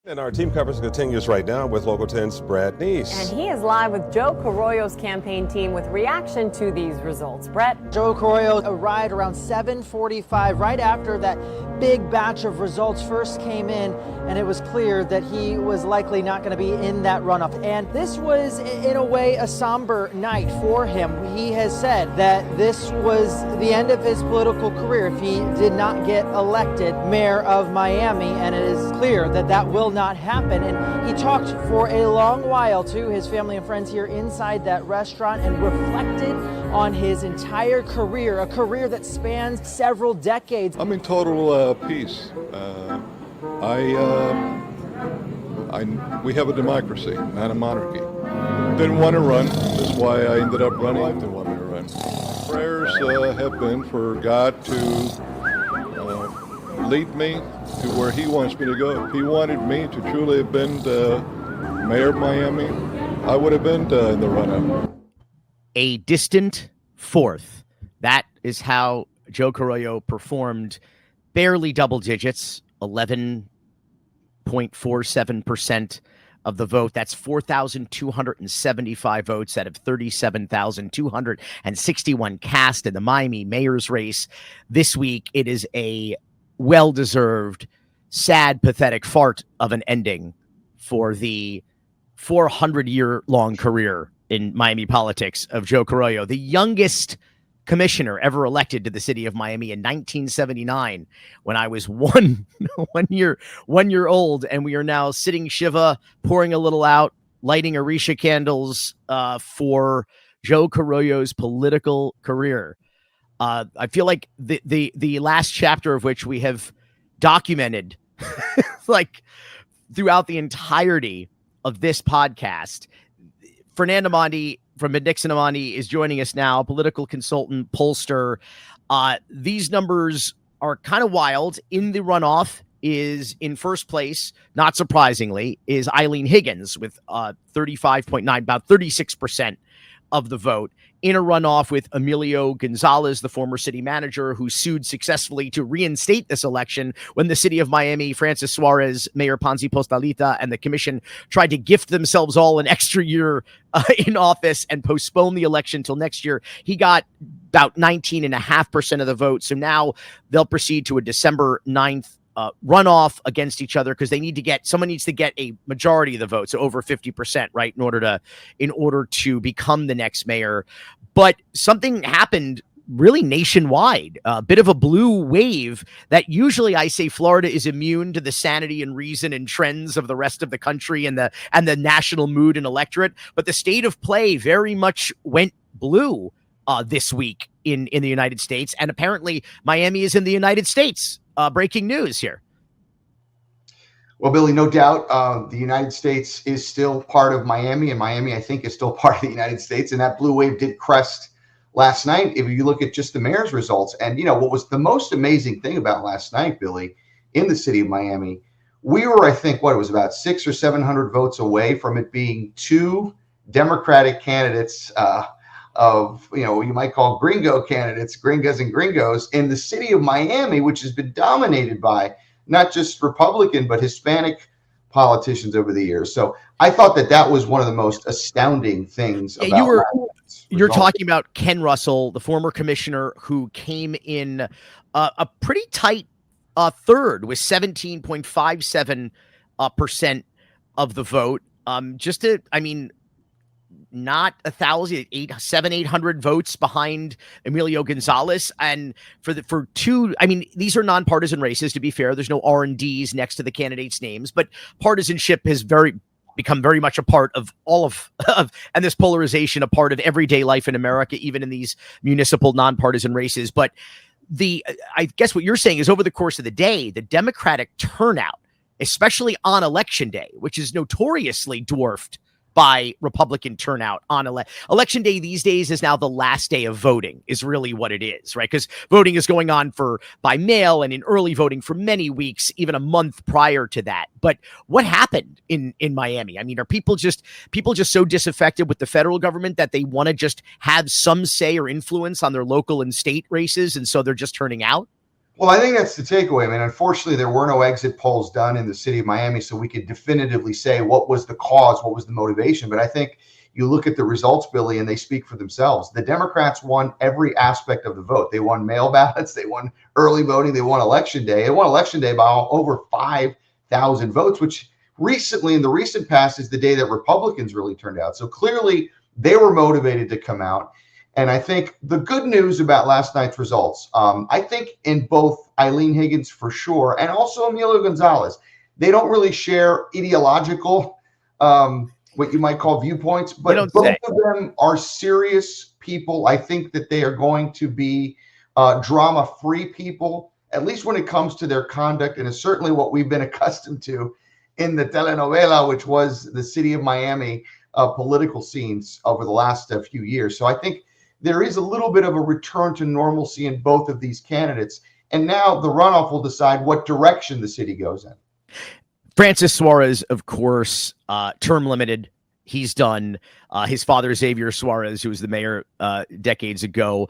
And our team coverage continues right now with Local 10's Brett Neese. And he is live with Joe Carollo's campaign team with reaction to these results. Brett? Joe Carollo arrived around 7:45, right after that big batch of results first came in, and it was clear that he was likely not going to be in that runoff. And this was, in a way, a somber night for him. He has said that this was the end of his political career if he did not get elected mayor of Miami, and it is clear that that will not happen. And he talked for a long while to his family and friends here inside that restaurant and reflected on his entire career, a career that spans several decades. I'm in total peace. We have a democracy, not a monarchy. Didn't want to run. That's why I ended up running. I didn't want me to run. Prayers have been for God to lead me to where he wants me to go. If he wanted me to truly have been the mayor of Miami, I would have been in the run-up. A distant fourth. That is how Joe Carollo performed. Barely double digits, 11.47% of the vote. That's 4,275 votes out of 37,261 cast in the Miami mayor's race. This week, it is a well-deserved, sad, pathetic fart of an ending for the 400-year-long career in Miami politics of Joe Carollo, the youngest commissioner ever elected to the city of Miami in 1979, when I was one year old, and we are now sitting Shiva, pouring a little out, lighting Orisha candles for Joe Carollo's political career. I feel like the last chapter of which we have documented like throughout the entirety of this podcast. Fernand Armandi from Nixon Armandi is joining us now, political consultant, pollster. These numbers are kind of wild. In the runoff is in first place, not surprisingly, is Eileen Higgins with 35.9, about 36% of the vote, in a runoff with Emilio Gonzalez, the former city manager who sued successfully to reinstate this election when the city of Miami, Francis Suarez, Mayor Ponzi Postalita, and the commission tried to gift themselves all an extra year in office and postpone the election till next year. He got about 19.5% of the vote. So now they'll proceed to a December 9th runoff against each other, because someone needs to get a majority of the vote, so over 50%, right, in order to become the next mayor. But something happened really nationwide, a bit of a blue wave that usually I say Florida is immune to the sanity and reason and trends of the rest of the country and the national mood and electorate. But the state of play very much went blue this week in the United States, and apparently Miami is in the United States. Breaking news here. Well, Billy, no doubt the United States is still part of Miami, and Miami, I think, is still part of the United States. And that blue wave did crest last night. If you look at just the mayor's results, and what was the most amazing thing about last night, Billy, in the city of Miami, we were, I think, it was about 600 or 700 votes away from it being two Democratic candidates of, you might call gringo candidates, gringas and gringos, in the city of Miami, which has been dominated by not just Republican, but Hispanic politicians over the years. So I thought that was one of the most astounding things. You're talking about Ken Russell, the former commissioner, who came in a pretty tight third with 17.57% of the vote. Not 1,000, 800 votes behind Emilio Gonzalez. And for two, these are nonpartisan races, to be fair. There's no R&Ds next to the candidates' names, but partisanship has become very much a part of all of and this polarization, a part of everyday life in America, even in these municipal nonpartisan races. But I guess what you're saying is, over the course of the day, the Democratic turnout, especially on election day, which is notoriously dwarfed by Republican turnout on election day these days, is now the last day of voting, is really what it is, right? Because voting is going on by mail and in early voting for many weeks, even a month prior to that. But what happened in Miami? Are people just so disaffected with the federal government that they want to just have some say or influence on their local and state races, and so they're just turning out? Well, I think that's the takeaway. I mean, unfortunately, there were no exit polls done in the city of Miami, so we could definitively say what was the cause, what was the motivation. But I think you look at the results, Billy, and they speak for themselves. The Democrats won every aspect of the vote. They won mail ballots, they won early voting, they won election day. They won election day by over 5,000 votes, which recently, in the recent past, is the day that Republicans really turned out. So clearly, they were motivated to come out. And I think the good news about last night's results, I think in both Eileen Higgins for sure, and also Emilio Gonzalez, they don't really share ideological, what you might call viewpoints, but both of them are serious people. I think that they are going to be drama-free people, at least when it comes to their conduct, and it's certainly what we've been accustomed to in the telenovela, which was the city of Miami political scenes over the last few years. So I think there is a little bit of a return to normalcy in both of these candidates. And now the runoff will decide what direction the city goes in. Francis Suarez, of course, term limited. He's done. His father, Xavier Suarez, who was the mayor decades ago,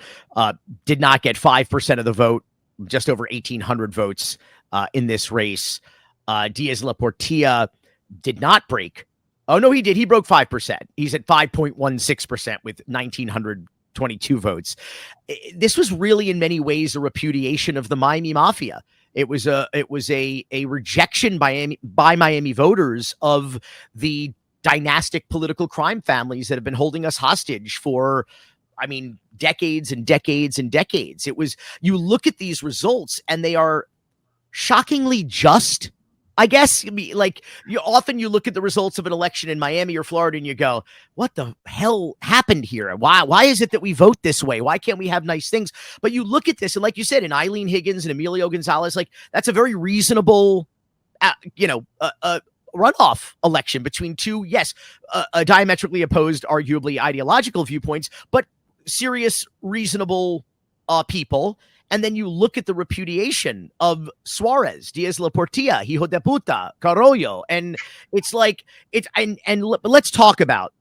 did not get 5% of the vote, just over 1,800 votes in this race. Diaz La Portilla did not break. Oh, no, he did. He broke 5%. He's at 5.16% with 1,922 votes. This was really, in many ways, a repudiation of the Miami Mafia. It was a rejection by Miami voters of the dynastic political crime families that have been holding us hostage for, I mean, decades and decades and decades. It was, you look at these results and they are shockingly just. I guess, like, often you look at the results of an election in Miami or Florida and you go, what the hell happened here? Why is it that we vote this way? Why can't we have nice things? But you look at this, and like you said, in Eileen Higgins and Emilio Gonzalez, like, that's a very reasonable, runoff election between two, yes, diametrically opposed, arguably ideological viewpoints, but serious, reasonable people. And then you look at the repudiation of Suarez, Diaz La Portilla, Hijo de Puta, Carollo, and it's like let's talk about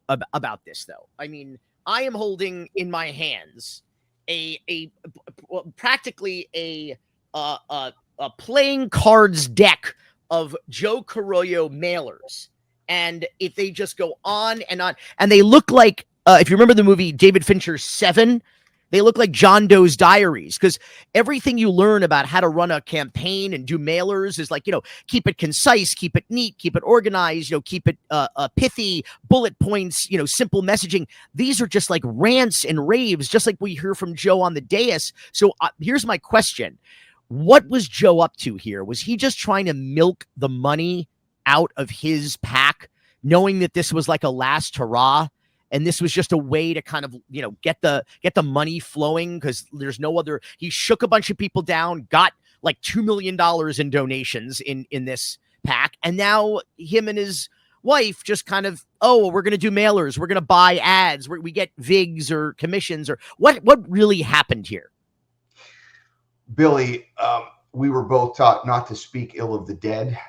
this though. I mean, I am holding in my hands practically a playing cards deck of Joe Carollo mailers, and if they just go on, and they look like if you remember the movie David Fincher's Seven. They look like John Doe's diaries, because everything you learn about how to run a campaign and do mailers is like, keep it concise, keep it neat, keep it organized, keep it pithy, bullet points, simple messaging. These are just like rants and raves, just like we hear from Joe on the dais. So here's my question. What was Joe up to here? Was he just trying to milk the money out of his PAC, knowing that this was like a last hurrah? And this was just a way to kind of, get the money flowing, because there's no other. He shook a bunch of people down, got like $2 million in donations in this PAC. And now him and his wife just kind of, we're going to do mailers. We're going to buy ads. We get VIGs or commissions, or what really happened here? Billy, we were both taught not to speak ill of the dead.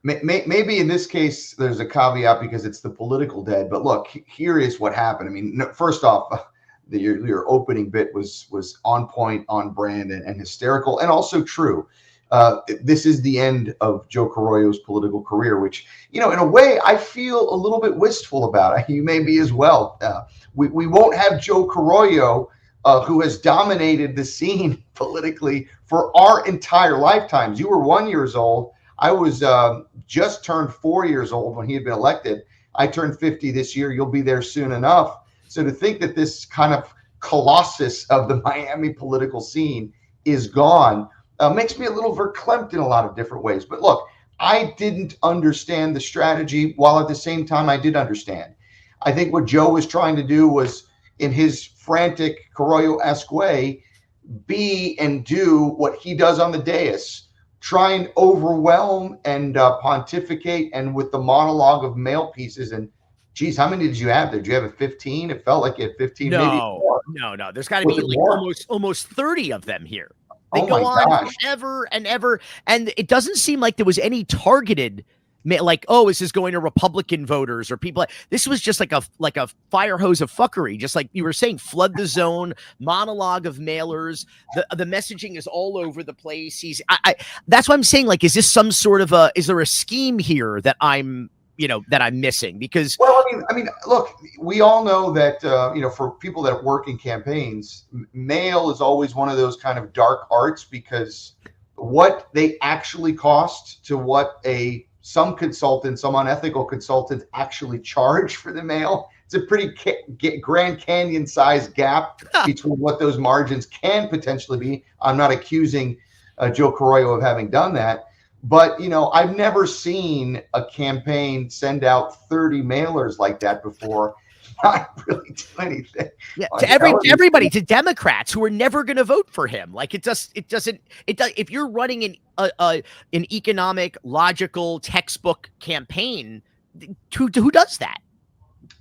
Maybe in this case, there's a caveat because it's the political dead. But look, here is what happened. I mean, first off, your opening bit was on point, on brand, and hysterical, and also true. This is the end of Joe Carollo's political career, which, in a way, I feel a little bit wistful about. You may be as well. We won't have Joe Carollo, who has dominated the scene politically for our entire lifetimes. You were 1 year old. I was just turned 4 years old when he had been elected. I turned 50 this year. You'll be there soon enough. So to think that this kind of colossus of the Miami political scene is gone makes me a little verklempt in a lot of different ways. But look, I didn't understand the strategy, while at the same time I did understand. I think what Joe was trying to do was, in his frantic Carollo-esque way, be and do what he does on the dais. Try and overwhelm and pontificate, and with the monologue of mail pieces. And geez, how many did you have there? Did you have a 15? It felt like you had 15. No. There's got to be like almost 30 of them here. They go on forever and ever, and it doesn't seem like there was any targeted like, oh, is this going to Republican voters or people? This was just like a firehose of fuckery, just like you were saying, flood the zone, monologue of mailers. The messaging is all over the place. That's why I'm saying, like, is this some sort of is there a scheme here that I'm missing? Because, well, I mean, look, we all know that, for people that work in campaigns, mail is always one of those kind of dark arts, because what they actually cost to what some consultants, some unethical consultants actually charge for the mail, it's a pretty Grand Canyon sized gap between what those margins can potentially be. I'm not accusing Joe Carollo of having done that, but I've never seen a campaign send out 30 mailers like that before. Not really do anything. Yeah, to everybody, to Democrats who are never going to vote for him. Like, it doesn't. If you're running an economic, logical, textbook campaign, who does that?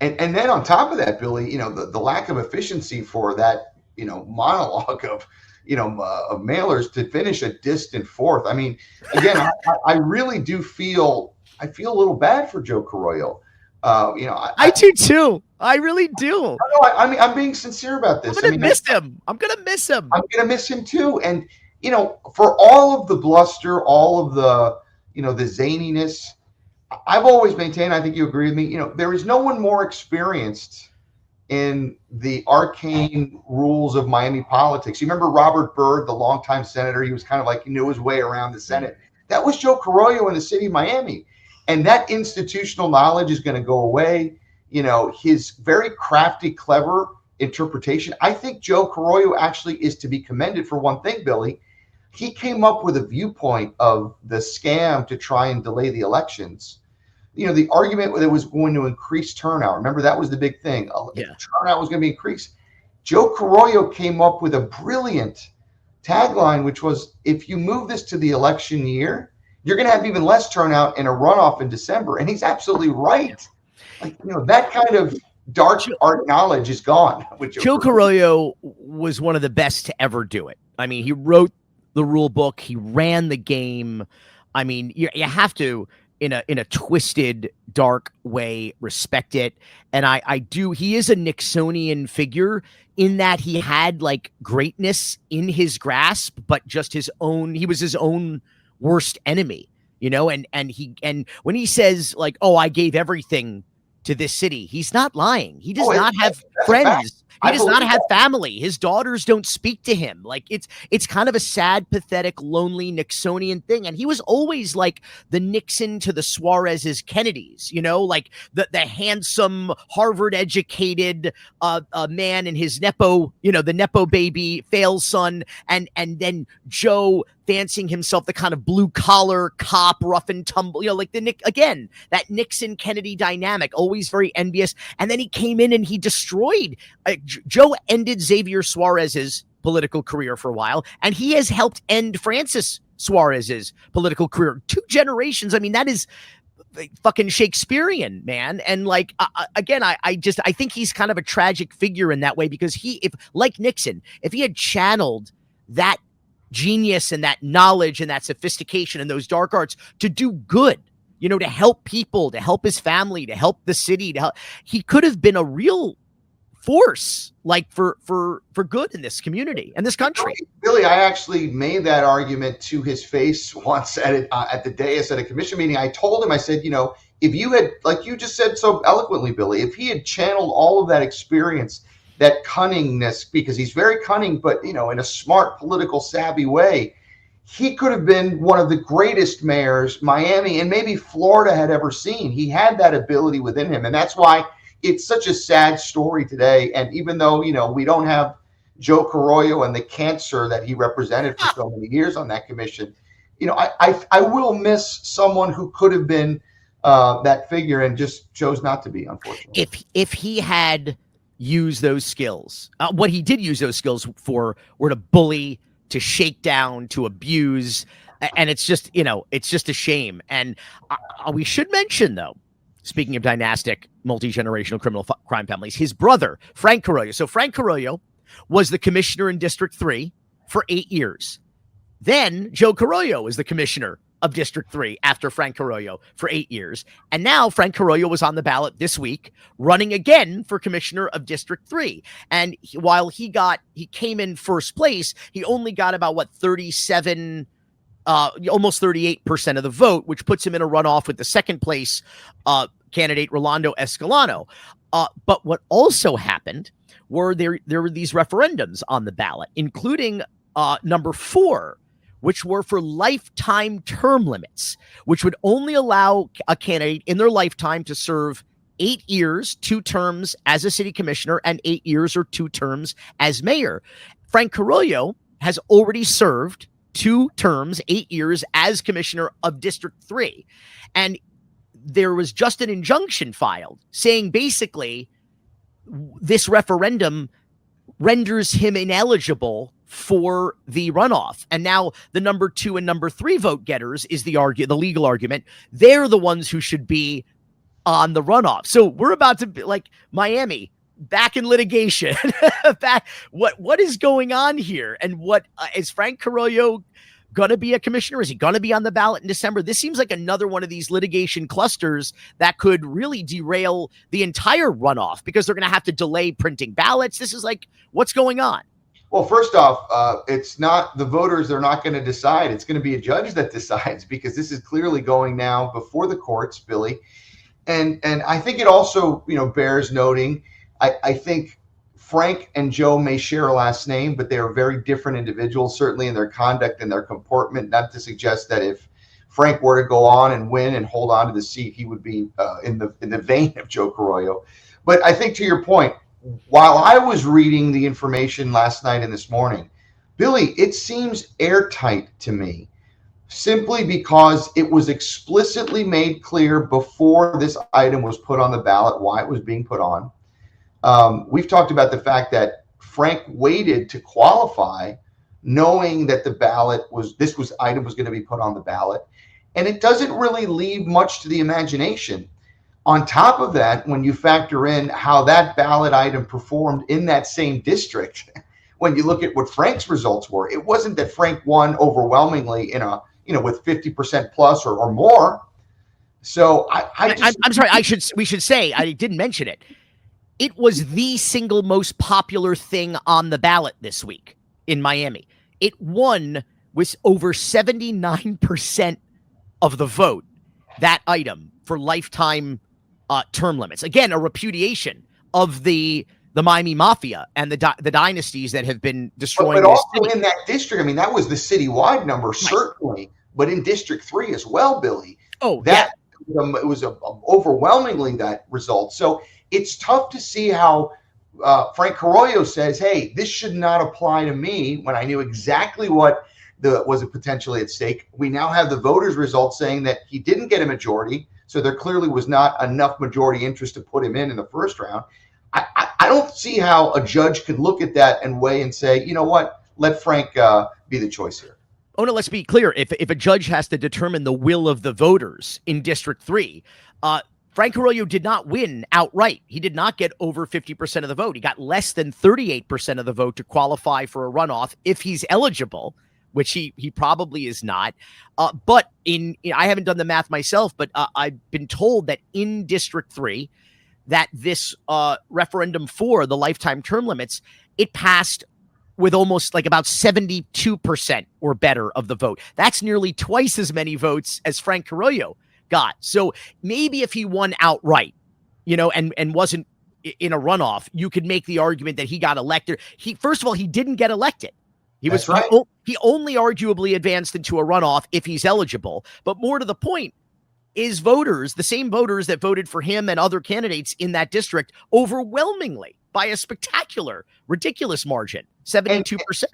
And then on top of that, Billy, the lack of efficiency for that, monologue of mailers to finish a distant fourth. I mean, again, I really do feel a little bad for Joe Carollo. I do too. I really do. I'm being sincere about this. I'm gonna miss him. I'm gonna miss him too. And for all of the bluster, all of the the zaniness, I've always maintained, I think you agree with me, there is no one more experienced in the arcane rules of Miami politics. You remember Robert Byrd, the longtime senator? He was kind of like, he knew his way around the Senate. That was Joe Carollo in the city of Miami. And that institutional knowledge is going to go away. His very crafty, clever interpretation. I think Joe Carollo actually is to be commended for one thing, Billy. He came up with a viewpoint of the scam to try and delay the elections. The argument that it was going to increase turnout. Remember, that was the big thing. Turnout was going to be increased. Joe Carollo came up with a brilliant tagline, which was, if you move this to the election year, you're going to have even less turnout in a runoff in December. And he's absolutely right. Like, that kind of dark art knowledge is gone. Joe Carollo was one of the best to ever do it. I mean, he wrote the rule book. He ran the game. I mean, you have to, in a twisted, dark way, respect it. And I do. He is a Nixonian figure in that he had like greatness in his grasp, but just he was his own worst enemy, and when he says like, oh, I gave everything to this city, he's not lying. He does not have friends. He does not have family. His daughters don't speak to him. Like, it's kind of a sad, pathetic, lonely Nixonian thing. And he was always like the Nixon to the Suarez's Kennedys, like the handsome Harvard educated man and his Nepo, the Nepo baby fail son. And then Joe fancying himself the kind of blue collar cop, rough and tumble, like that Nixon Kennedy dynamic, always very envious. And then he came in and he destroyed. Joe ended Xavier Suarez's political career for a while, and he has helped end Francis Suarez's political career. 2 generations. I mean, that is fucking Shakespearean, man. And like, again, I think he's kind of a tragic figure in that way, because if like Nixon, if he had channeled that genius and that knowledge and that sophistication and those dark arts to do good, to help people, to help his family, to help the city, he could have been a real force, like for good in this community and this country. Billy, I actually made that argument to his face once at the dais at a commission meeting. I told him, I said, if you had, like you just said so eloquently, Billy, if he had channeled all of that experience, that cunningness, because he's very cunning, but in a smart, political, savvy way, he could have been one of the greatest mayors Miami and maybe Florida had ever seen. He had that ability within him, and that's why it's such a sad story today. And even though we don't have Joe Carollo and the cancer that he represented for so many years on that commission, I will miss someone who could have been that figure and just chose not to be, unfortunately. If he had use those skills. What he did use those skills for were to bully, to shake down, to abuse. And it's just, it's just a shame. And we should mention, though, speaking of dynastic, multi-generational criminal crime families, his brother, Frank Carollo. So Frank Carollo was the commissioner in District 3 for 8 years. Then Joe Carollo was the commissioner of District 3 after Frank Carollo for 8 years. And now Frank Carollo was on the ballot this week, running again for commissioner of District 3. And while he came in first place, he only got about 37, almost 38% of the vote, which puts him in a runoff with the second place candidate, Rolando Escalano. But what also happened were there were these referendums on the ballot, including number 4, which were for lifetime term limits, which would only allow a candidate in their lifetime to serve 8 years, 2 terms as a city commissioner, and 8 years or 2 terms as mayor. Frank Carollo has already served 2 terms, 8 years as commissioner of District 3. And there was just an injunction filed saying basically this referendum renders him ineligible for the runoff. And now the number 2 and number 3 vote getters is the legal argument. They're the ones who should be on the runoff. So we're about to be like Miami back in litigation. What is going on here? And what is Frank Carollo going to be a commissioner? Is he going to be on the ballot in December? This seems like another one of these litigation clusters that could really derail the entire runoff because they're going to have to delay printing ballots. This is like, what's going on? Well, first off, it's not the voters. They're not going to decide. It's going to be a judge that decides because this is clearly going now before the courts, Billy. And I think it also, bears noting, I think Frank and Joe may share a last name, but they are very different individuals, certainly in their conduct and their comportment. Not to suggest that if Frank were to go on and win and hold on to the seat, he would be in the vein of Joe Carollo. But I think to your point, while I was reading the information last night and this morning, Billy, it seems airtight to me simply because it was explicitly made clear before this item was put on the ballot why it was being put on. We've talked about the fact that Frank waited to qualify knowing that this item was going to be put on the ballot. And it doesn't really leave much to the imagination. On top of that, when you factor in how that ballot item performed in that same district, when you look at what Frank's results were, it wasn't that Frank won overwhelmingly with 50% plus or more. So I'm sorry. We should say, I didn't mention it. It was the single most popular thing on the ballot this week in Miami. It won with over 79% of the vote, that item for lifetime term limits. Again, a repudiation of the Miami Mafia and the dynasties that have been destroying. But also in that district, that was the citywide number, certainly, but in District 3 as well, Billy. Oh, it was overwhelmingly that result. So it's tough to see how Frank Carollo says, hey, this should not apply to me when I knew exactly what was potentially at stake. We now have the voters' results saying that he didn't get a majority. So there clearly was not enough majority interest to put him in the first round. I don't see how a judge could look at that and weigh and say, you know what, let Frank be the choice here. Oh, no, let's be clear. If a judge has to determine the will of the voters in District 3, Frank Carollo did not win outright. He did not get over 50% of the vote. He got less than 38% of the vote to qualify for a runoff if he's eligible, which he probably is not. But I haven't done the math myself, but I've been told that in District 3, that this referendum for the lifetime term limits, it passed with almost about 72% or better of the vote. That's nearly twice as many votes as Frank Carollo got. So maybe if he won outright, and wasn't in a runoff, you could make the argument that he got elected. First of all, he didn't get elected. That's right. He only arguably advanced into a runoff if he's eligible. But more to the point is voters, the same voters that voted for him and other candidates in that district overwhelmingly by a spectacular, ridiculous margin, 72%.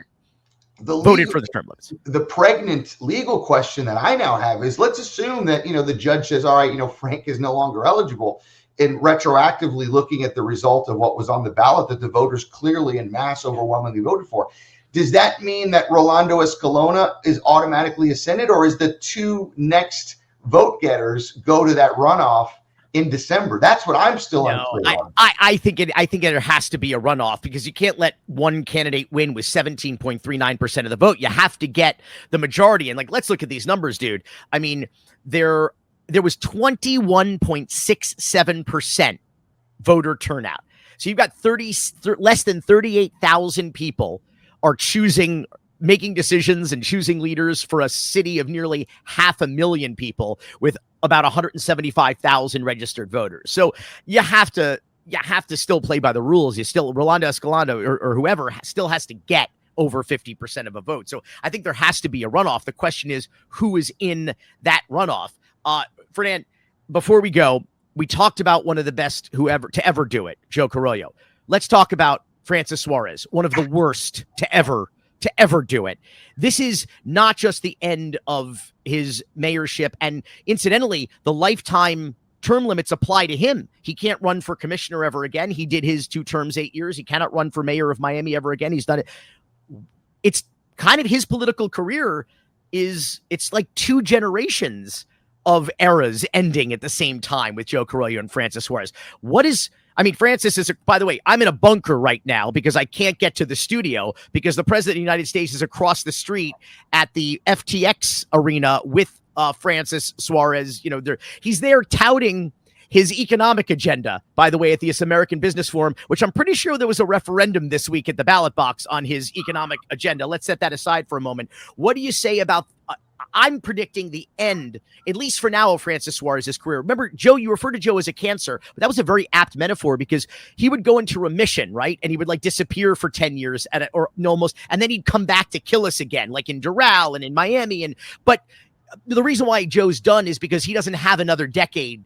Voted for the term limits. The pregnant legal question that I now have is, let's assume that, the judge says, all right, Frank is no longer eligible, and retroactively looking at the result of what was on the ballot that the voters clearly en masse overwhelmingly voted for. Does that mean that Rolando Escalona is automatically ascended, or is the 2 next vote getters go to that runoff in December? That's what I'm still unclear on. I think there has to be a runoff, because you can't let one candidate win with 17.39% of the vote. You have to get the majority. And like, let's look at these numbers, dude. I mean, there was 21.67% voter turnout. So you've got less than 38,000 people are making decisions and choosing leaders for a city of nearly 500,000 people with about 175,000 registered voters. So you have to still play by the rules. Rolando Escalante or whoever still has to get over 50% of a vote. So I think there has to be a runoff. The question is, who is in that runoff? Fernand, before we go, we talked about one of the best to ever do it, Joe Carollo. Let's talk about Francis Suarez, one of the worst to ever do it. This is not just the end of his mayorship, and incidentally, the lifetime term limits apply to him. He can't run for commissioner ever again. He did his 2 terms, 8 years. He cannot run for mayor of Miami ever again. He's done it. It's kind of his political career it's like 2 generations of eras ending at the same time with Joe Carollo and Francis Suarez. Francis is, by the way, I'm in a bunker right now because I can't get to the studio because the president of the United States is across the street at the FTX arena with Francis Suarez. He's there touting his economic agenda, by the way, at the American Business Forum, which I'm pretty sure there was a referendum this week at the ballot box on his economic agenda. Let's set that aside for a moment. What do you say about I'm predicting the end, at least for now, of Francis Suarez's career. Remember, Joe, you referred to Joe as a cancer, but that was a very apt metaphor because he would go into remission, right? And he would disappear for 10 years and then he'd come back to kill us again, like in Doral and in Miami. But the reason why Joe's done is because he doesn't have another decade.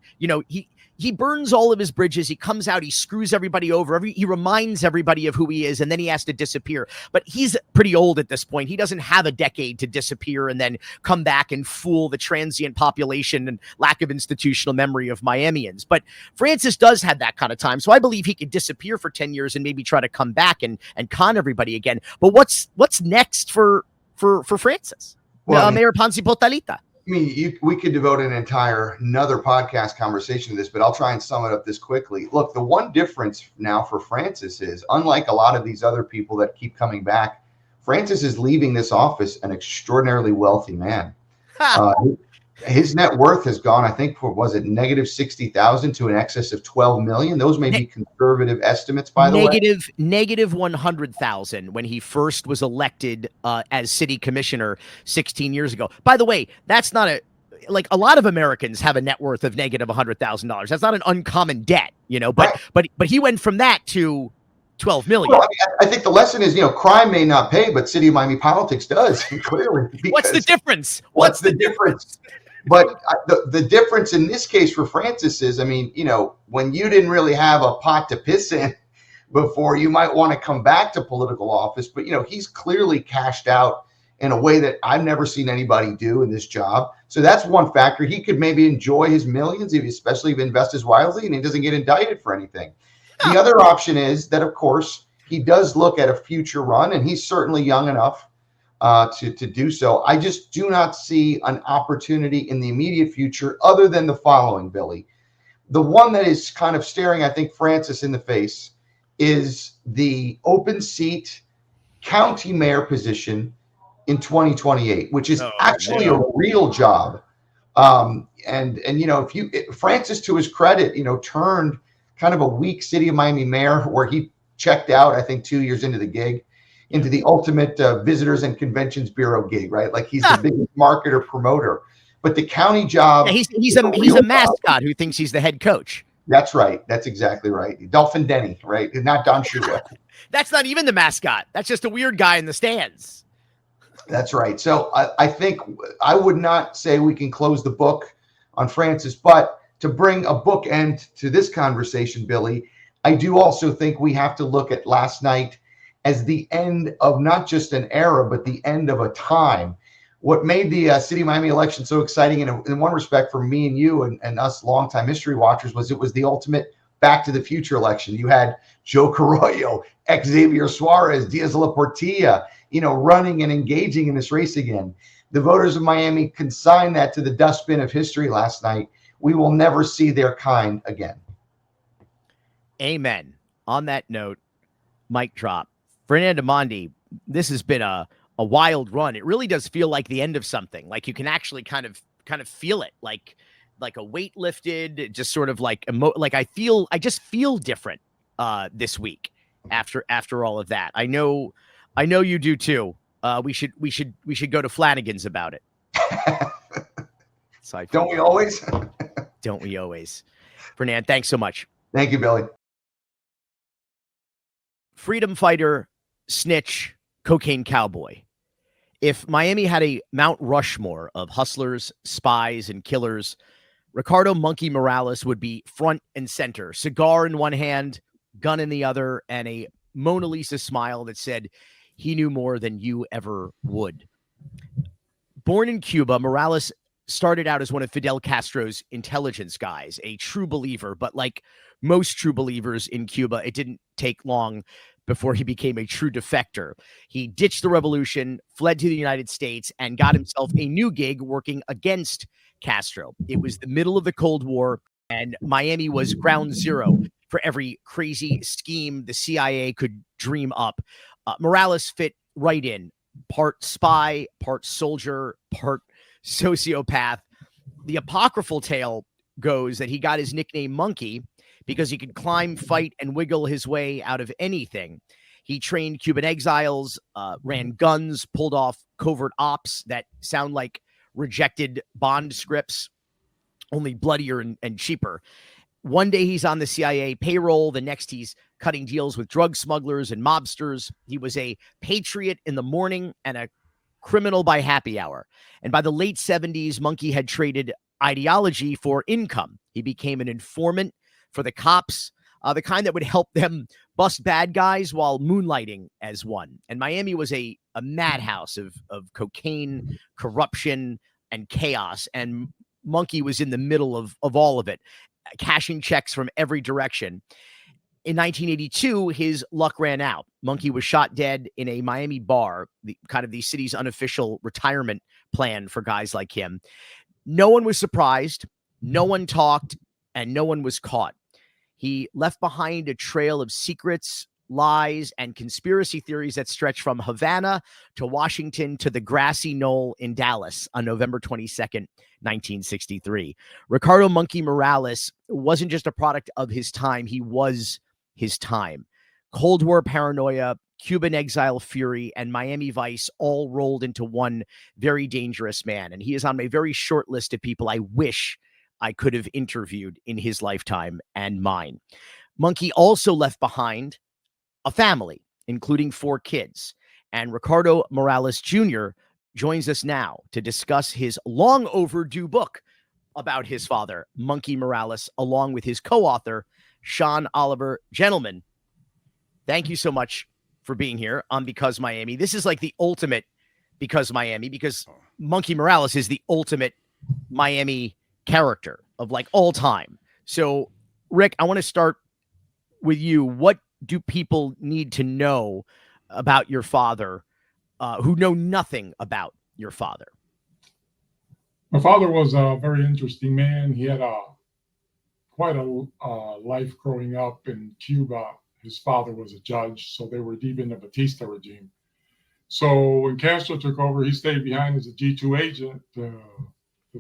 He burns all of his bridges. He comes out, he screws everybody over. He reminds everybody of who he is, and then he has to disappear. But he's pretty old at this point. He doesn't have a decade to disappear and then come back and fool the transient population and lack of institutional memory of Miamians. But Francis does have that kind of time. So I believe he could disappear for 10 years and maybe try to come back and con everybody again. But what's next for Francis? Well, Mayor Ponce Potalita. We could devote another podcast conversation to this, but I'll try and sum it up this quickly. Look, the one difference now for Francis is, unlike a lot of these other people that keep coming back, Francis is leaving this office an extraordinarily wealthy man. His net worth has gone, I think, negative 60,000 to an excess of 12 million. Those may be conservative estimates, by the way. Negative 100,000 when he first was elected as city commissioner 16 years ago. By the way, that's not a lot of Americans have a net worth of negative $100,000. That's not an uncommon debt, but he went from that to 12 million. Well, I think the lesson is, crime may not pay, but City of Miami politics does, clearly. What's the difference? What's the difference? But the difference in this case for Francis is, when you didn't really have a pot to piss in before, you might want to come back to political office. But, he's clearly cashed out in a way that I've never seen anybody do in this job. So that's one factor. He could maybe enjoy his millions, especially if he invests wisely and he doesn't get indicted for anything. The other option is that, of course, he does look at a future run, and he's certainly young enough to do so. I just do not see an opportunity in the immediate future other than the following, Billy. The one that is kind of staring, I think, Francis in the face is the open seat county mayor position in 2028, which is actually a real job. Francis, to his credit, turned kind of a weak City of Miami mayor where he checked out, I think, 2 years into the gig, into the ultimate visitors and conventions bureau gig, right? Like he's the biggest marketer promoter. But the county job, he's a mascot who thinks he's the head coach. That's right. That's exactly right. Dolphin Denny, right? Not Don Shula. That's not even the mascot. That's just a weird guy in the stands. That's right. So I think I would not say we can close the book on Francis, but to bring a bookend to this conversation, Billy, I do also think we have to look at last night as the end of not just an era, but the end of a time. What made the City of Miami election so exciting in one respect for me and you and us longtime history watchers was it was the ultimate back to the future election. You had Joe Carollo, Xavier Suarez, Diaz La Portilla, running and engaging in this race again. The voters of Miami consigned that to the dustbin of history last night we will never see their kind again. Amen. On that note, mic drop. Fernand Armandi, this has been a wild run. It really does feel like the end of something. Like you can actually kind of feel it, like a weight lifted, just sort of like I just feel different this week after all of that. I know you do too. We should go to Flanagan's about it. So Don't we always? Don't we always? Fernand, thanks so much. Thank you, Billy. Freedom fighter, snitch, cocaine cowboy. If Miami had a Mount Rushmore of hustlers, spies, and killers, Ricardo Monkey Morales would be front and center, cigar in one hand, gun in the other, and a Mona Lisa smile that said he knew more than you ever would. Born in Cuba, Morales started out as one of Fidel Castro's intelligence guys, a true believer, but like most true believers in Cuba, it didn't take long before he became a true defector. He ditched the revolution, fled to the United States, and got himself a new gig working against Castro. It was the middle of the Cold War, and Miami was ground zero for every crazy scheme the CIA could dream up. Morales fit right in, part spy, part soldier, part sociopath. The apocryphal tale goes that he got his nickname Monkey because he could climb, fight, and wiggle his way out of anything. He trained Cuban exiles, ran guns, pulled off covert ops that sound like rejected Bond scripts, only bloodier and cheaper. One day he's on the CIA payroll. The next he's cutting deals with drug smugglers and mobsters. He was a patriot in the morning and a criminal by happy hour. And by the late 70s, Monkey had traded ideology for income. He became an informant for the cops, the kind that would help them bust bad guys while moonlighting as one. And Miami was a madhouse of cocaine, corruption, and chaos. And Monkey was in the middle of all of it, cashing checks from every direction. In 1982, his luck ran out. Monkey was shot dead in a Miami bar, the city's unofficial retirement plan for guys like him. No one was surprised, no one talked, and no one was caught. He left behind a trail of secrets, lies, and conspiracy theories that stretch from Havana to Washington to the grassy knoll in Dallas on November 22nd, 1963. Ricardo Monkey Morales wasn't just a product of his time, he was his time. Cold War paranoia, Cuban exile fury, and Miami Vice all rolled into one very dangerous man. And he is on a very short list of people I wish I could have interviewed in his lifetime and mine. Monkey also left behind a family, including 4 kids. And Ricardo Morales Jr. joins us now to discuss his long overdue book about his father, Monkey Morales, along with his co-author, Sean Oliver. Gentlemen, thank you so much for being here on Because Miami. This is like the ultimate Because Miami, because Monkey Morales is the ultimate Miami character of like all time. So, Rick, I want to start with you. What do people need to know about your father who know nothing about your father? My father was a very interesting man. He had quite a life growing up in Cuba. His father was a judge, so they were deep in the Batista regime. So when Castro took over, he stayed behind as a G2 agent to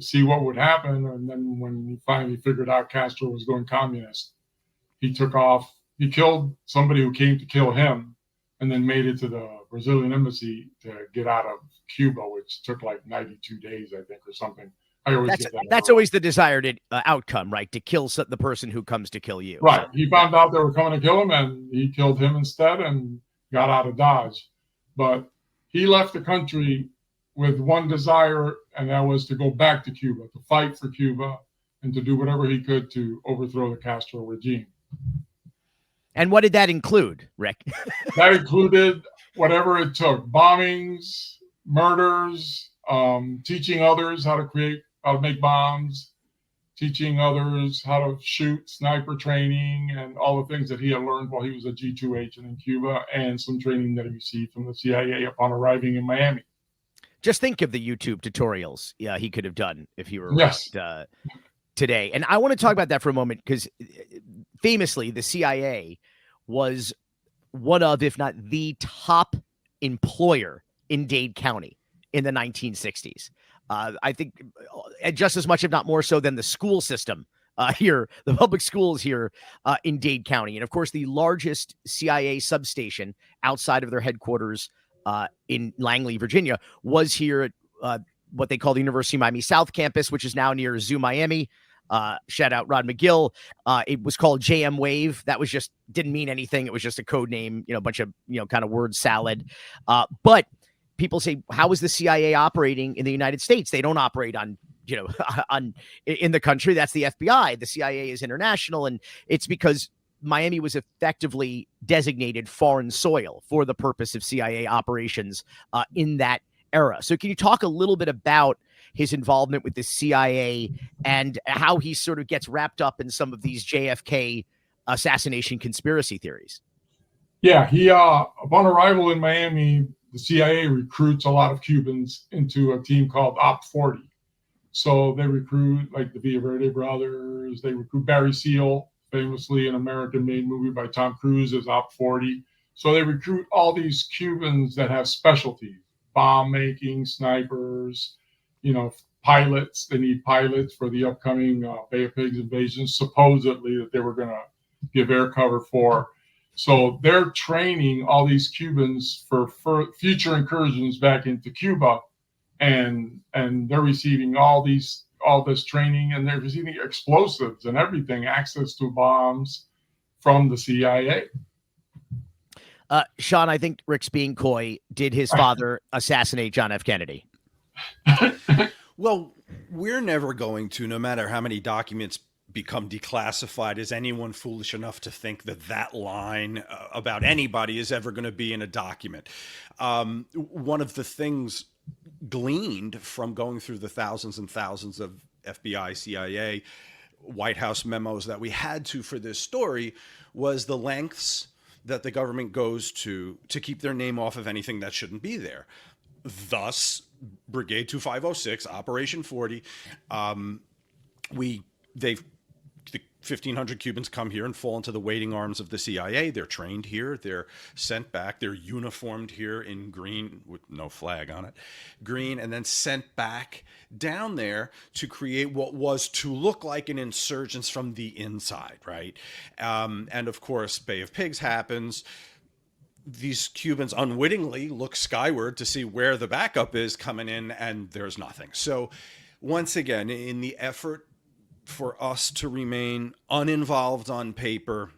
see what would happen. And then when he finally figured out Castro was going communist, he took off. He killed somebody who came to kill him and then made it to the Brazilian embassy to get out of Cuba, which took like 92 days, I think, or something. That's always the desired outcome, right? To kill the person who comes to kill you. Right. He found out they were coming to kill him, and he killed him instead and got out of Dodge. But he left the country with one desire, and that was to go back to Cuba, to fight for Cuba, and to do whatever he could to overthrow the Castro regime. And what did that include, Rick? That included whatever it took: bombings, murders, teaching others how to make bombs, teaching others how to shoot, sniper training, and all the things that he had learned while he was a G2 agent in Cuba, and some training that he received from the CIA upon arriving in Miami. Just think of the YouTube tutorials he could have done if he were yes. today. And I want to talk about that for a moment because famously, the CIA was one of, if not the top employer in Dade County in the 1960s. I think just as much, if not more so, than the school system here, the public schools here in Dade County. And of course, the largest CIA substation outside of their headquarters in Langley, Virginia, was here at what they call the University of Miami South campus, which is now near Zoo Miami. Shout out Rod McGill. It was called JM Wave. That was just, didn't mean anything. It was just a code name, a bunch of, kind of word salad. But people say, how is the CIA operating in the United States? They don't operate on, in the country. That's the FBI. The CIA is international. And it's because Miami was effectively designated foreign soil for the purpose of CIA operations in that era. So can you talk a little bit about his involvement with the CIA and how he sort of gets wrapped up in some of these JFK assassination conspiracy theories? Yeah, he upon arrival in Miami, the CIA recruits a lot of Cubans into a team called Op 40. So they recruit like the Villaverde brothers. They recruit Barry Seal, famously an American-made movie by Tom Cruise, as Op 40. So they recruit all these Cubans that have specialties: bomb making, snipers, pilots. They need pilots for the upcoming Bay of Pigs invasion, supposedly that they were going to give air cover for. So they're training all these Cubans for future incursions back into Cuba, and they're receiving all this training, and they're receiving explosives and everything, access to bombs from the CIA. Sean, I think Rick's being coy. Did his father assassinate John F. Kennedy? Well, we're never going to, no matter how many documents become declassified, is anyone foolish enough to think that line about anybody is ever going to be in a document. One of the things gleaned from going through the thousands and thousands of FBI, CIA, White House memos that we had for this story was the lengths that the government goes to keep their name off of anything that shouldn't be there. Thus, Brigade 2506, Operation 40, the 1,500 Cubans come here and fall into the waiting arms of the CIA. They're trained here. They're sent back. They're uniformed here in green with no flag on it, green, and then sent back down there to create what was to look like an insurgence from the inside, right? And of course, Bay of Pigs happens. These Cubans unwittingly look skyward to see where the backup is coming in, and there's nothing. So once again, in the effort for us to remain uninvolved on paper,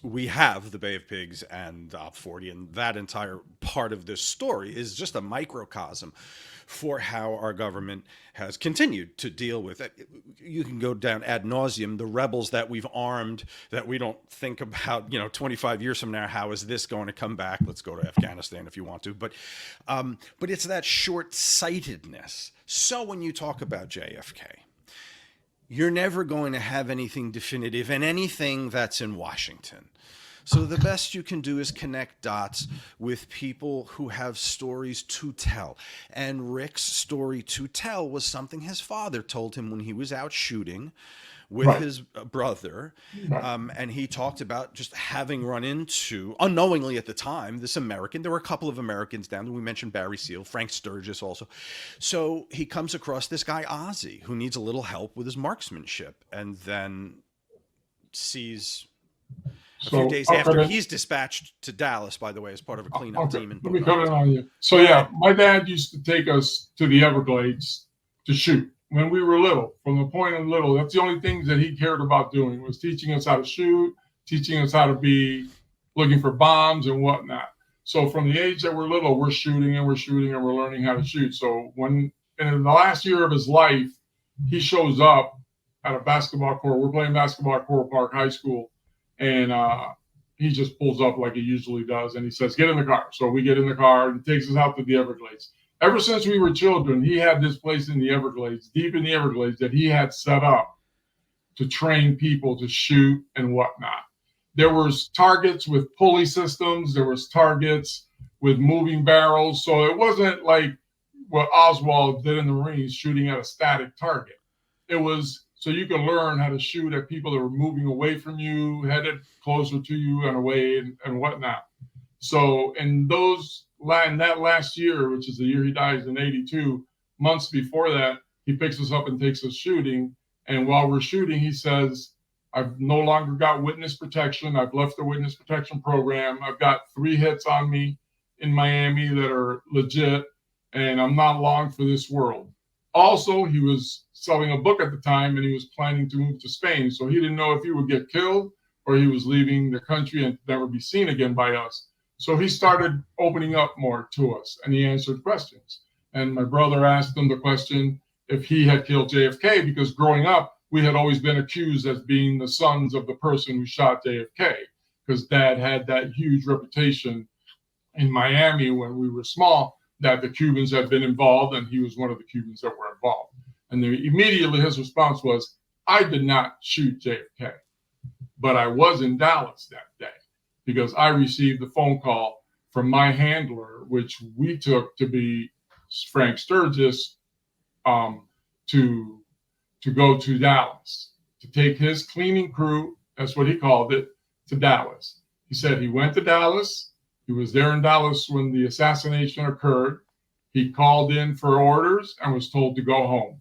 we have the Bay of Pigs and Op 40, and that entire part of this story is just a microcosm for how our government has continued to deal with it. You can go down ad nauseum, the rebels that we've armed, that we don't think about, 25 years from now, how is this going to come back? Let's go to Afghanistan if you want to. But it's that short-sightedness. So when you talk about JFK, you're never going to have anything definitive in anything that's in Washington. So the best you can do is connect dots with people who have stories to tell. And Rick's story to tell was something his father told him when he was out shooting with his brother. And he talked about just having run into, unknowingly at the time, this American. There were a couple of Americans down there. We mentioned Barry Seal, Frank Sturgis also. So he comes across this guy, Ozzy, who needs a little help with his marksmanship, and then sees a few days after he's dispatched to Dallas, by the way, as part of a cleanup team. Let me cut in on you. So yeah, my dad used to take us to the Everglades to shoot when we were little. From the point of little, that's the only things that he cared about doing, was teaching us how to shoot, teaching us how to be looking for bombs and whatnot. So from the age that we're little, we're shooting and we're learning how to shoot. So when in the last year of his life, he shows up at a basketball court. We're playing basketball at Coral Park High School. And he just pulls up like he usually does. And he says, get in the car. So we get in the car, and he takes us out to the Everglades. Ever since we were children, he had this place in the Everglades, deep in the Everglades, that he had set up to train people to shoot and whatnot. There was targets with pulley systems. There was targets with moving barrels. So it wasn't like what Oswald did in the Marines, shooting at a static target. It was so you can learn how to shoot at people that were moving away from you, headed closer to you and away and whatnot. So in that last year, which is the year he dies in 82, months before that, he picks us up and takes us shooting. And while we're shooting, he says, I've no longer got witness protection. I've left the witness protection program. I've got 3 hits on me in Miami that are legit, and I'm not long for this world. Also, he was selling a book at the time, and he was planning to move to Spain. So he didn't know if he would get killed or he was leaving the country and never be seen again by us. So he started opening up more to us, and he answered questions. And my brother asked him the question if he had killed JFK, because growing up, we had always been accused as being the sons of the person who shot JFK, because Dad had that huge reputation in Miami when we were small that the Cubans had been involved, and he was one of the Cubans that were involved. And then immediately his response was, I did not shoot JFK, but I was in Dallas that day because I received the phone call from my handler, which we took to be Frank Sturgis, to go to Dallas, to take his cleaning crew, that's what he called it, to Dallas. He said he went to Dallas. He was there in Dallas when the assassination occurred. He called in for orders and was told to go home.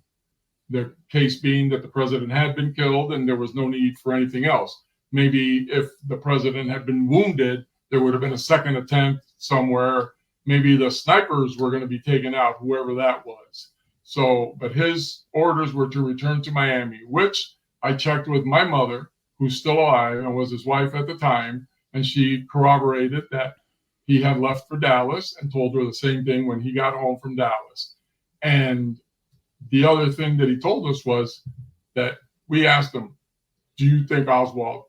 The case being that the president had been killed and there was no need for anything else. Maybe if the president had been wounded, there would have been a second attempt somewhere. Maybe the snipers were going to be taken out, whoever that was. So, but his orders were to return to Miami, which I checked with my mother, who's still alive and was his wife at the time, and she corroborated that he had left for Dallas and told her the same thing when he got home from Dallas. And the other thing that he told us was that we asked him, do you think Oswald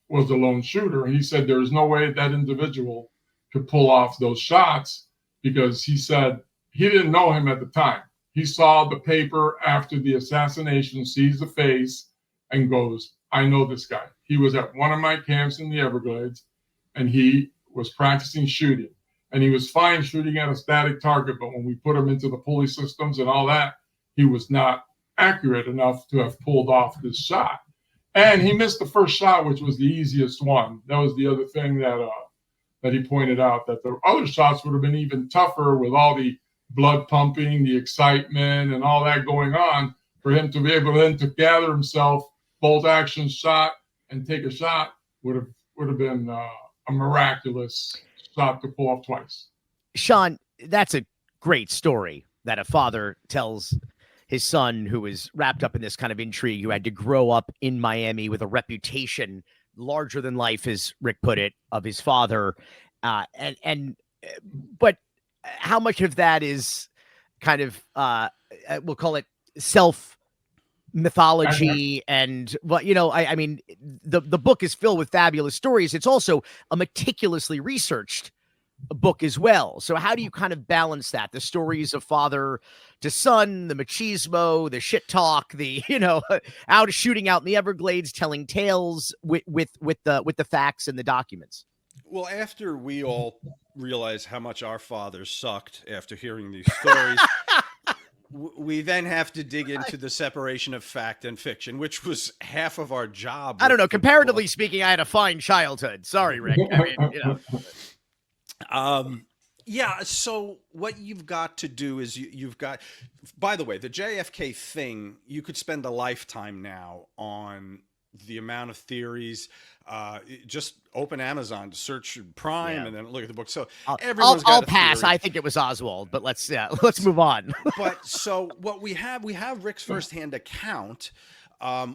was the lone shooter? And he said there is no way that individual could pull off those shots, because he said he didn't know him at the time. He saw the paper after the assassination, sees the face, and goes, I know this guy. He was at one of my camps in the Everglades, and he was practicing shooting. And he was fine shooting at a static target, but when we put him into the pulley systems and all that, he was not accurate enough to have pulled off this shot. And he missed the first shot, which was the easiest one. That was the other thing that he pointed out, that the other shots would have been even tougher with all the blood pumping, the excitement, and all that going on, for him to be able then to gather himself, bolt action shot, and take a shot would have been a miraculous shot to pull off twice. Sean, that's a great story that a father tells his son, who was wrapped up in this kind of intrigue, who had to grow up in Miami with a reputation larger than life, as Rick put it, of his father. But how much of that is kind of, we'll call it self mythology? And well, I mean, the book is filled with fabulous stories. It's also a meticulously researched book as well. So how do you kind of balance that? The stories of father to son, the machismo, the shit talk, the, out shooting out in the Everglades, telling tales with the facts and the documents. Well, after we all realize how much our fathers sucked after hearing these stories, we then have to dig into the separation of fact and fiction, which was half of our job. I don't know. Comparatively speaking, I had a fine childhood. Sorry, Rick. I mean, yeah. So what you've got to do is you've got, by the way, the JFK thing, you could spend a lifetime now on the amount of theories. Just open Amazon to search Prime and then look at the book. So I'll pass. I think it was Oswald, but let's move on. But so what we have Rick's firsthand account,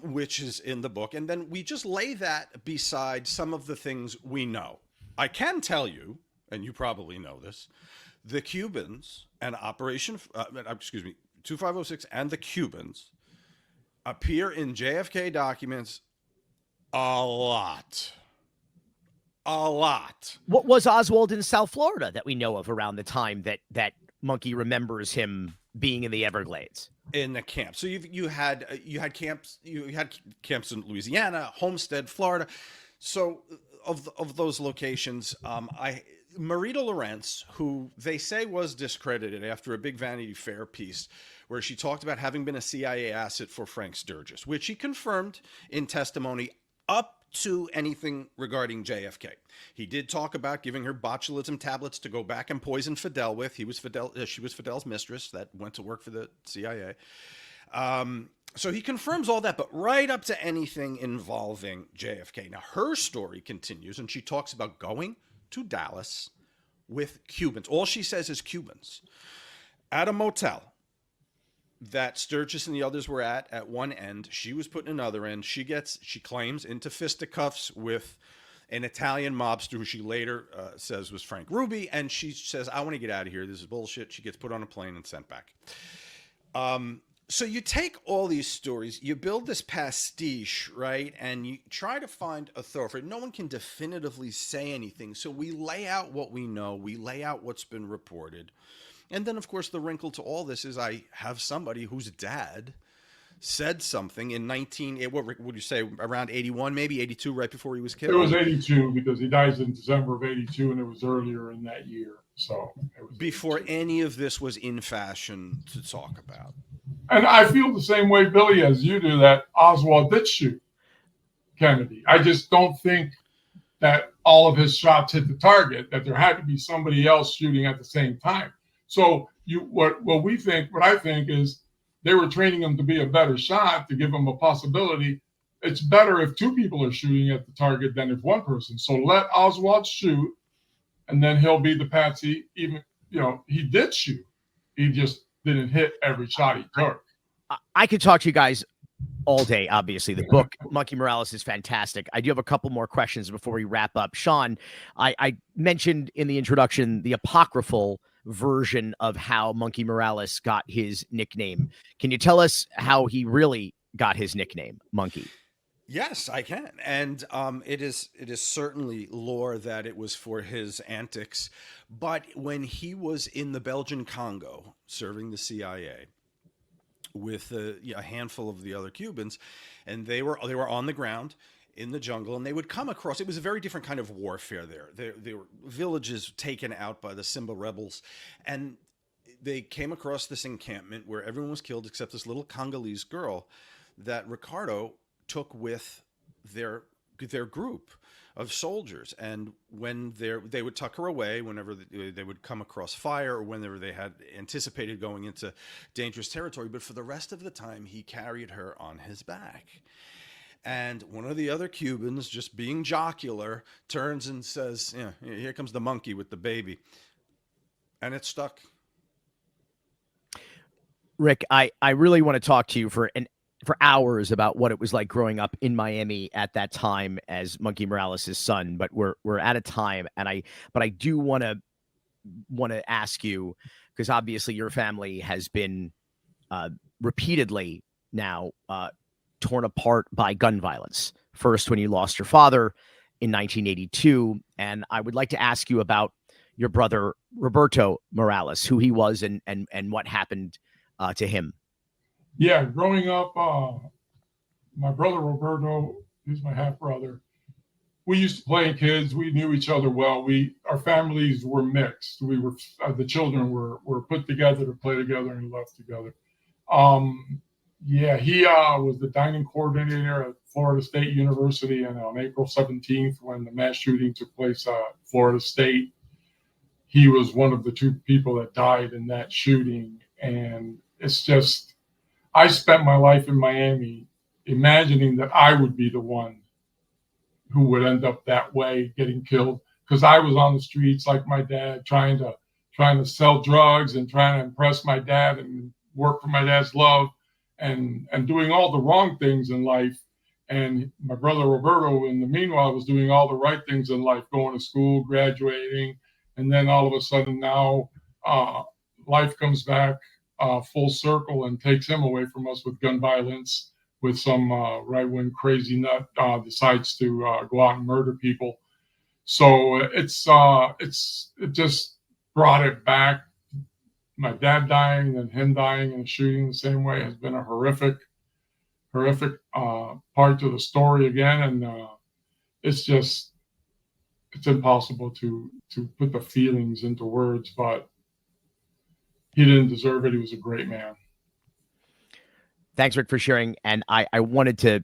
which is in the book, and then we just lay that beside some of the things we know. I can tell you, and you probably know this, the Cubans and Operation 2506 and the Cubans appear in JFK documents a lot. What was Oswald in South Florida that we know of around the time that Monkey remembers him being in the Everglades? In the camp. So you had camps in Louisiana, Homestead, Florida. So of those locations, Marita Lawrence, who they say was discredited after a big Vanity Fair piece, where she talked about having been a CIA asset for Frank Sturgis, which he confirmed in testimony up to anything regarding JFK. He did talk about giving her botulism tablets to go back and poison Fidel with. She was Fidel's mistress that went to work for the CIA. So he confirms all that, but right up to anything involving JFK. Now, her story continues, and she talks about going to Dallas with Cubans. All she says is Cubans. At a motel that Sturgis and the others were at one end. She was put in another end. She claims, into fisticuffs with an Italian mobster who she later says was Frank Ruby. And she says, I want to get out of here. This is bullshit. She gets put on a plane and sent back. So you take all these stories, you build this pastiche, right? And you try to find a thoroughfare. No one can definitively say anything. So we lay out what we know. We lay out what's been reported. And then, of course, the wrinkle to all this is I have somebody whose dad said something in what would you say, around 81, maybe 82, right before he was killed? It was 82 because he dies in December of 82, and it was earlier in that year. So it was before 82. Any of this was in fashion to talk about. And I feel the same way, Billy, as you do, that Oswald did shoot Kennedy. I just don't think that all of his shots hit the target, that there had to be somebody else shooting at the same time. So what I think is they were training him to be a better shot, to give him a possibility. It's better if two people are shooting at the target than if one person. So let Oswald shoot, and then he'll be the patsy. Even, he did shoot. He just didn't hit every shot he took. I could talk to you guys all day. Obviously, the book Monkey Morales is fantastic. I do have a couple more questions before we wrap up. Sean, I mentioned in the introduction the apocryphal version of how Monkey Morales got his nickname. Can you tell us how he really got his nickname, Monkey? Yes, I can. And it is certainly lore that it was for his antics. But when he was in the Belgian Congo serving the CIA with a handful of the other Cubans, and they were on the ground in the jungle, and they would come across, it was a very different kind of warfare there. There were villages taken out by the Simba rebels, and they came across this encampment where everyone was killed except this little Congolese girl that Ricardo took with their group of soldiers. And when they would tuck her away whenever they would come across fire or whenever they had anticipated going into dangerous territory. But for the rest of the time, he carried her on his back. And one of the other Cubans, just being jocular, turns and says, "Yeah, here comes the monkey with the baby." And it stuck. Rick, I really want to talk to you for hours about what it was like growing up in Miami at that time as Monkey Morales' son, but we're out of time. And I do want to ask you, because obviously your family has been repeatedly now torn apart by gun violence. First, when you lost your father in 1982. And I would like to ask you about your brother, Roberto Morales, who he was and what happened to him. Yeah, growing up, my brother Roberto, he's my half brother. We used to play kids. We knew each other well. Our families were mixed. We were the children were put together to play together and left together. He was the dining coordinator at Florida State University, and on April 17th, when the mass shooting took place at Florida State, he was one of the two people that died in that shooting. And it's just, I spent my life in Miami imagining that I would be the one who would end up that way, getting killed, because I was on the streets like my dad, trying to sell drugs and trying to impress my dad and work for my dad's love, and doing all the wrong things in life. And my brother Roberto, in the meanwhile, was doing all the right things in life, going to school, graduating, and then all of a sudden now life comes back full circle and takes him away from us with gun violence, with some right-wing crazy nut decides to go out and murder people. So it just brought it back. My dad dying and him dying in a shooting the same way has been a horrific part to the story again. And it's impossible to put the feelings into words, but he didn't deserve it. He was a great man. Thanks, Rick, for sharing. And I wanted to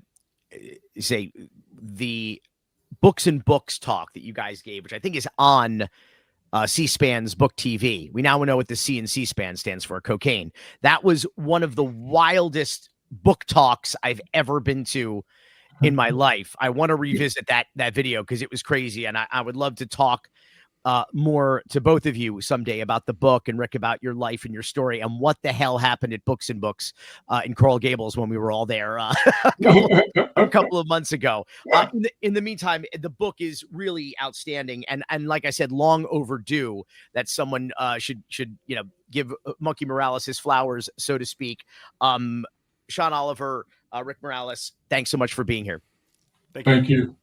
say the Books and Books talk that you guys gave, which I think is on C-SPAN's Book TV. We now know what the C in C-SPAN stands for, cocaine. That was one of the wildest book talks I've ever been to in my life. I want to revisit that video because it was crazy. And I would love to talk more to both of you someday about the book, and Rick, about your life and your story and what the hell happened at Books and Books in Coral Gables when we were all there a couple of months ago. In the meantime, the book is really outstanding, and like I said, long overdue that someone should give Monkey Morales his flowers, so to speak. Sean Oliver, Rick Morales, thanks so much for being here. Thank you.